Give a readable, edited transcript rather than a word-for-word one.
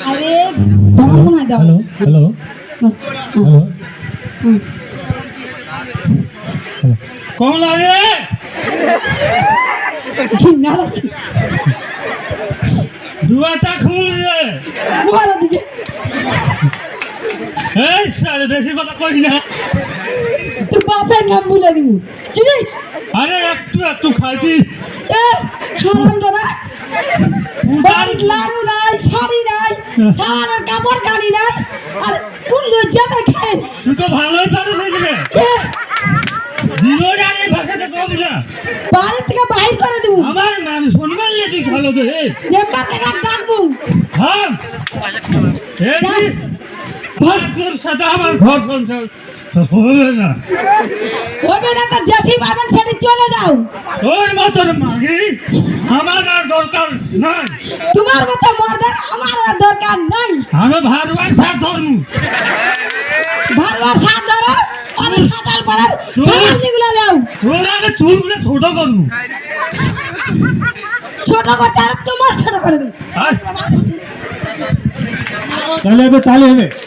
আরে দাও না দাও। হ্যালো হ্যালো হ্যালো কমলা রে ঝিঙ্গা লাগছে দুয়ারটা খুল রে। তোমার দিকে এই সারে বেশি কথা কই না। তুই বাপের নাম বলে দিব চিনিস? আরে একটু একটু খাইছি। এ হারাম দাদা বাড়ির লাড়ু নাই, শাড়ি নাই, খাওয়ানোর কাপড় কানি নাই, আর কোন লজ্জাতে খেয়ে তুই তো ভালোই পারিস এদিকে জীবন আগে ভাষাতে কম না। বাড়ি থেকে বাহির করে দিব। আমার মান সম্মান লেগে ভালো তো হে। মেম্বার থেকে ডাকবো। হ্যাঁ এই তোর সাথে আমার ঘর সংসার হবে না। হবে না তো জেঠি বাবার ছেড়ে চলে যাও। তোর মতন মাগি আমার আর দরকার নাই। তোমার মতো মর্দার আমার আর দরকার নাই। আমি ভারুয়ার সাথ ধরমু। ভারবার সাত ধরো আমি সাতাল পাড়ার তুই- সাতালগুলো নাও। তোর আগে চুলগুলো ছোট করমু। ছোট করতে আর তোমার ছোট করে দেবো। তাহলে হবে তাহলে হবে।